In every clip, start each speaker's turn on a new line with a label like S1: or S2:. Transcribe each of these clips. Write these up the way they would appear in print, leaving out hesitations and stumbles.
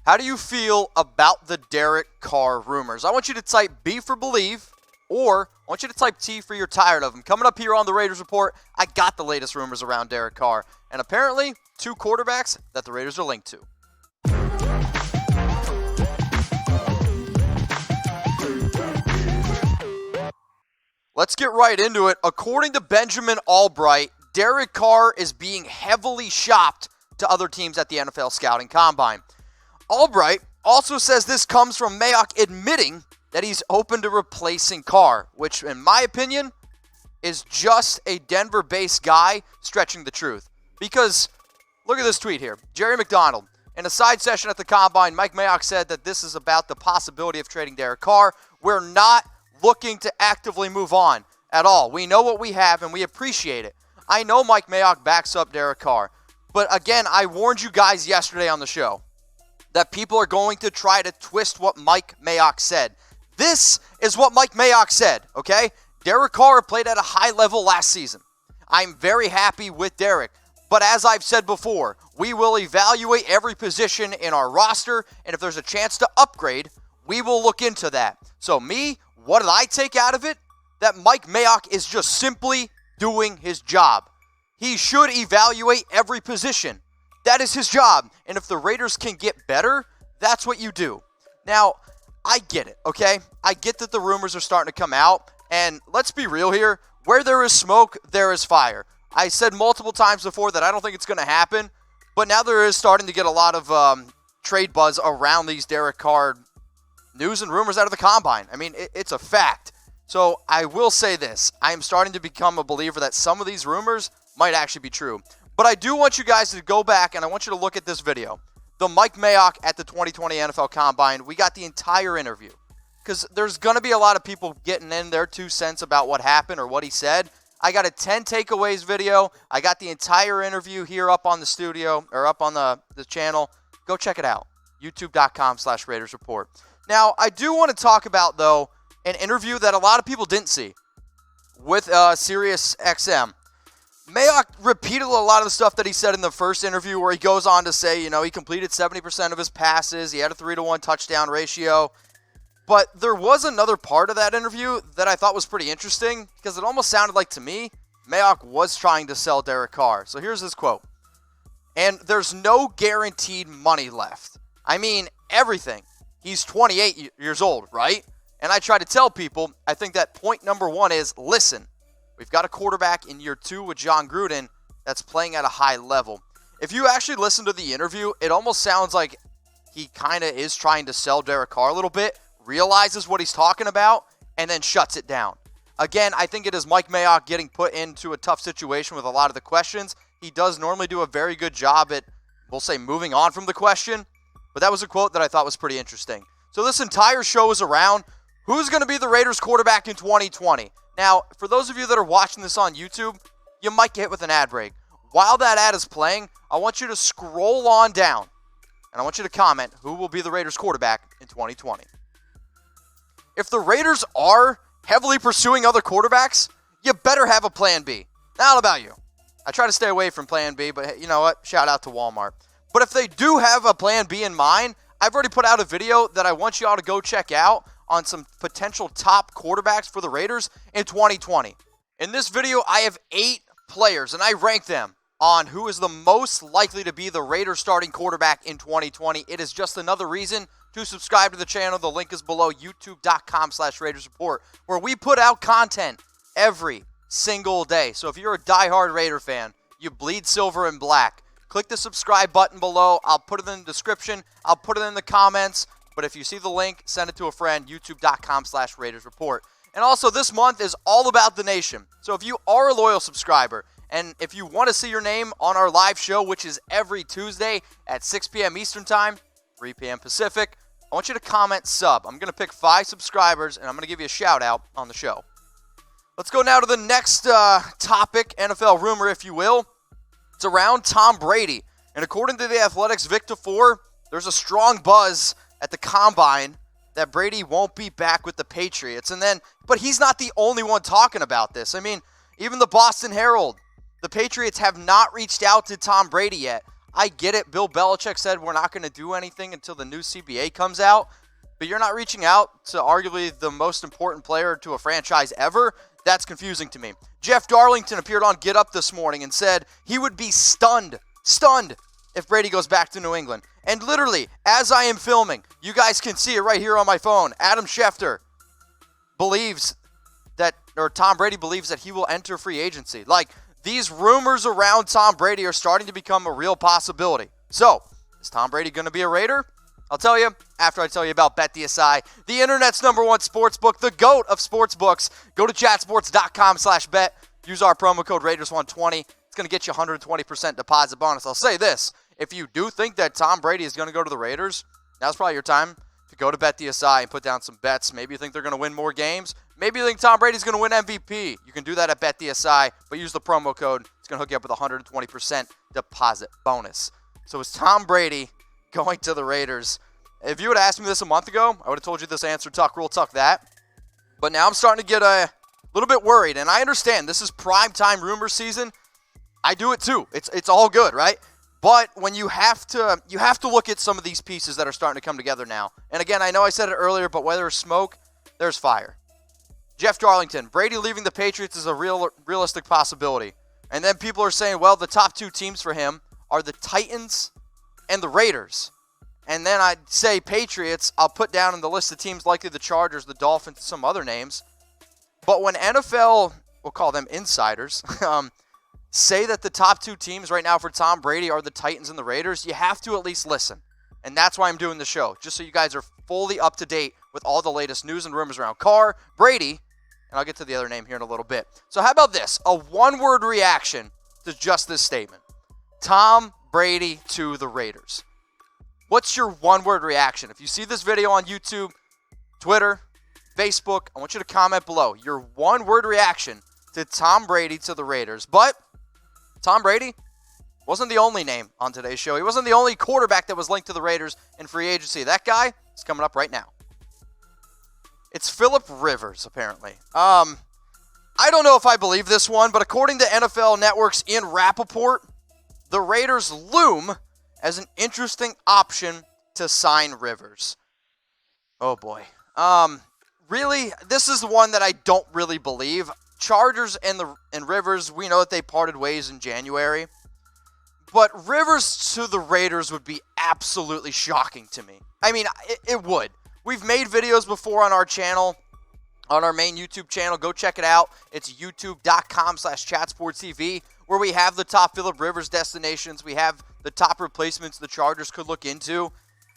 S1: How do you feel about the Derek Carr rumors? I want you to type B for believe, or I want you to type T for you're tired of him. Coming up here on the Raiders Report, I got the latest rumors around Derek Carr, and apparently 2 quarterbacks that the Raiders are linked to. Let's get right into it. According to Benjamin Albright, Derek Carr is being heavily shopped to other teams at the NFL Scouting Combine. Albright also says this comes from Mayock admitting that he's open to replacing Carr, which in my opinion is just a Denver-based guy stretching the truth. Because look at this tweet here. Jerry McDonald. In a side session at the Combine, Mike Mayock said that this is about the possibility of trading Derek Carr. We're not looking to actively move on at all. We know what we have and we appreciate it. I know Mike Mayock backs up Derek Carr. But again, I warned you guys yesterday on the show that people are going to try to twist what Mike Mayock said. This is what Mike Mayock said, okay? Derek Carr played at a high level last season. I'm very happy with Derek. But as I've said before, we will evaluate every position in our roster, and if there's a chance to upgrade, we will look into that. So me, what did I take out of it? That Mike Mayock is just simply doing his job. He should evaluate every position. That is his job. And if the Raiders can get better, that's what you do. Now, I get it, okay? I get that the rumors are starting to come out. And let's be real here. Where there is smoke, there is fire. I said multiple times before that I don't think it's going to happen. But now there is starting to get a lot of trade buzz around these Derek Carr news and rumors out of the Combine. I mean, it's a fact. So I will say this. I am starting to become a believer that some of these rumors might actually be true. But I do want you guys to go back and I want you to look at this video. The Mike Mayock at the 2020 NFL Combine. We got the entire interview. Because there's going to be a lot of people getting in their 2 cents about what happened or what he said. I got a 10 takeaways video. I got the entire interview here up on the studio or up on the channel. Go check it out. YouTube.com/Raiders Report. Now, I do want to talk about, though, an interview that a lot of people didn't see with Sirius XM. Mayock repeated a lot of the stuff that he said in the first interview where he goes on to say, he completed 70% of his passes. He had a 3-to-1 touchdown ratio. But there was another part of that interview that I thought was pretty interesting because it almost sounded like, to me, Mayock was trying to sell Derek Carr. So here's his quote. And there's no guaranteed money left. I mean, everything. He's 28 years old, right? And I try to tell people, I think that point number 1 is, listen, we've got a quarterback in year 2 with John Gruden that's playing at a high level. If you actually listen to the interview, it almost sounds like he kind of is trying to sell Derek Carr a little bit, realizes what he's talking about, and then shuts it down. Again, I think it is Mike Mayock getting put into a tough situation with a lot of the questions. He does normally do a very good job at, we'll say, moving on from the question. But that was a quote that I thought was pretty interesting. So this entire show is around who's going to be the Raiders quarterback in 2020. Now, for those of you that are watching this on YouTube, you might get hit with an ad break. While that ad is playing, I want you to scroll on down, and I want you to comment who will be the Raiders quarterback in 2020. If the Raiders are heavily pursuing other quarterbacks, you better have a plan B. Not about you. I try to stay away from plan B, but you know what? Shout out to Walmart. But if they do have a plan B in mind, I've already put out a video that I want you all to go check out on some potential top quarterbacks for the Raiders in 2020. In this video, I have 8 players, and I rank them on who is the most likely to be the Raiders starting quarterback in 2020. It is just another reason to subscribe to the channel. The link is below, youtube.com/Raiders Report, where we put out content every single day. So if you're a diehard Raider fan, you bleed silver and black, click the subscribe button below. I'll put it in the description. I'll put it in the comments. But if you see the link, send it to a friend, youtube.com/Raiders Report. And also, this month is all about the nation. So if you are a loyal subscriber, and if you want to see your name on our live show, which is every Tuesday at 6 p.m. Eastern Time, 3 p.m. Pacific, I want you to comment sub. I'm going to pick 5 subscribers, and I'm going to give you a shout-out on the show. Let's go now to the next topic, NFL rumor, if you will. It's around Tom Brady. And according to The Athletic's Vic Tafur, there's a strong buzz at the Combine that Brady won't be back with the Patriots. But he's not the only one talking about this. I mean, even the Boston Herald, the Patriots have not reached out to Tom Brady yet. I get it. Bill Belichick said we're not going to do anything until the new CBA comes out, but you're not reaching out to arguably the most important player to a franchise ever. That's confusing to me. Jeff Darlington appeared on Get Up this morning and said he would be stunned if Brady goes back to New England. And literally, as I am filming, you guys can see it right here on my phone. Adam Schefter believes that, or Tom Brady believes that he will enter free agency. Like, these rumors around Tom Brady are starting to become a real possibility. So, is Tom Brady going to be a Raider? I'll tell you after I tell you about BetDSI, the internet's #1 sports book, the GOAT of sports books. Go to chatsports.com/bet. Use our promo code Raiders120. It's going to get you 120% deposit bonus. I'll say this. If you do think that Tom Brady is going to go to the Raiders, now's probably your time to go to BetDSI and put down some bets. Maybe you think they're going to win more games. Maybe you think Tom Brady's going to win MVP. You can do that at BetDSI, but use the promo code. It's going to hook you up with a 120% deposit bonus. So is Tom Brady going to the Raiders? If you would have asked me this a month ago, I would have told you this answer, tuck rule, tuck that. But now I'm starting to get a little bit worried, and I understand this is primetime rumor season. I do it too. It's all good, right? But when you have to look at some of these pieces that are starting to come together now. And again, I know I said it earlier, but where there's smoke, there's fire. Jeff Darlington, Brady leaving the Patriots is a realistic possibility. And then people are saying, well, the top two teams for him are the Titans and the Raiders. And then I'd say Patriots, I'll put down in the list of teams likely the Chargers, the Dolphins, and some other names. But when NFL, we'll call them insiders, say that the top two teams right now for Tom Brady are the Titans and the Raiders, you have to at least listen. And that's why I'm doing the show, just so you guys are fully up to date with all the latest news and rumors around Carr, Brady, and I'll get to the other name here in a little bit. So how about this? A one-word reaction to just this statement. Tom Brady to the Raiders. What's your one-word reaction? If you see this video on YouTube, Twitter, Facebook, I want you to comment below your one-word reaction to Tom Brady to the Raiders. But Tom Brady wasn't the only name on today's show. He wasn't the only quarterback that was linked to the Raiders in free agency. That guy is coming up right now. It's Philip Rivers, apparently. I don't know if I believe this one, but according to NFL Network's Ian Rappaport, the Raiders loom as an interesting option to sign Rivers. Oh, boy. Really, this is the one that I don't really believe. Chargers and Rivers, we know that they parted ways in January. But Rivers to the Raiders would be absolutely shocking to me. I mean, it would. We've made videos before on our channel, on our main YouTube channel. Go check it out. It's youtube.com/chatsportstv, where we have the top Philip Rivers destinations. We have the top replacements the Chargers could look into.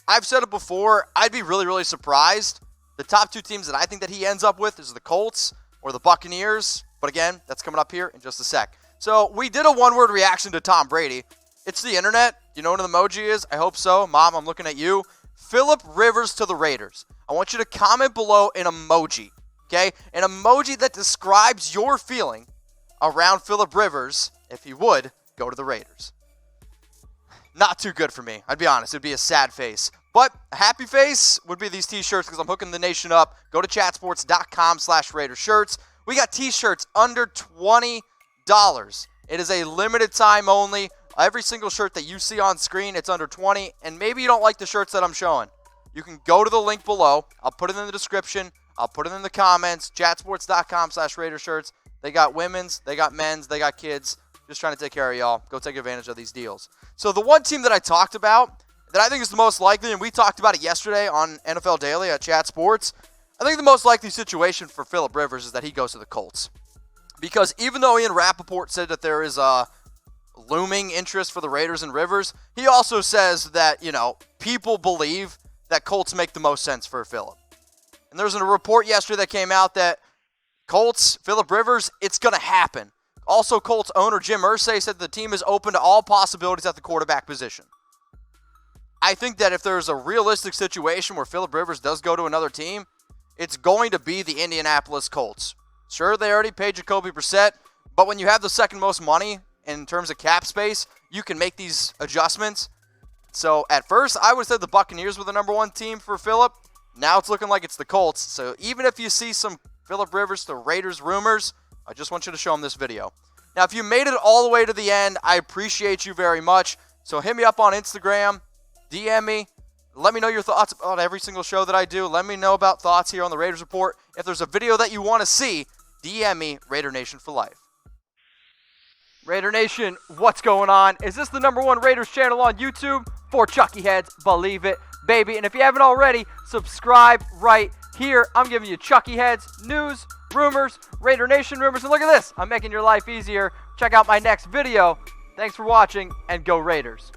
S1: I've said it before. I'd be really, really surprised. The top two teams that I think that he ends up with is the Colts or the Buccaneers. But again, that's coming up here in just a sec. So we did a one-word reaction to Tom Brady. It's the internet. You know what an emoji is? I hope so. Mom, I'm looking at you. Philip Rivers to the Raiders. I want you to comment below an emoji, okay? An emoji that describes your feeling around Philip Rivers, if he would, go to the Raiders. Not too good for me. I'd be honest. It'd be a sad face. But a happy face would be these t-shirts because I'm hooking the nation up. Go to chatsports.com/Raiders shirts. We got t-shirts under $20. It is a limited time only. Every single shirt that you see on screen, it's under $20. And maybe you don't like the shirts that I'm showing. You can go to the link below. I'll put it in the description. I'll put it in the comments. Chatsports.com/Raiders shirts. They got women's, they got men's, they got kids. Just trying to take care of y'all. Go take advantage of these deals. So the one team that I talked about that I think is the most likely, and we talked about it yesterday on NFL Daily at Chat Sports, I think the most likely situation for Philip Rivers is that he goes to the Colts. Because even though Ian Rappaport said that there is a looming interest for the Raiders and Rivers, he also says that, people believe that Colts make the most sense for Philip. And there's a report yesterday that came out that Colts, Philip Rivers, it's going to happen. Also, Colts owner Jim Irsay said the team is open to all possibilities at the quarterback position. I think that if there's a realistic situation where Philip Rivers does go to another team, it's going to be the Indianapolis Colts. Sure, they already paid Jacoby Brissett, but when you have the second most money in terms of cap space, you can make these adjustments. So at first, I would have said the Buccaneers were the number one team for Philip. Now it's looking like it's the Colts. So even if you see some Philip Rivers to Raiders rumors, I just want you to show them this video. Now, if you made it all the way to the end, I appreciate you very much. So hit me up on Instagram, DM me. Let me know your thoughts about every single show that I do. Let me know about thoughts here on the Raiders Report. If there's a video that you want to see, DM me, Raider Nation for life. Raider Nation, what's going on? Is this the #1 Raiders channel on YouTube? For Chucky Heads, believe it, baby. And if you haven't already, subscribe right here. I'm giving you Chucky Heads, news, rumors, Raider Nation rumors. And look at this, I'm making your life easier. Check out my next video. Thanks for watching, and go Raiders.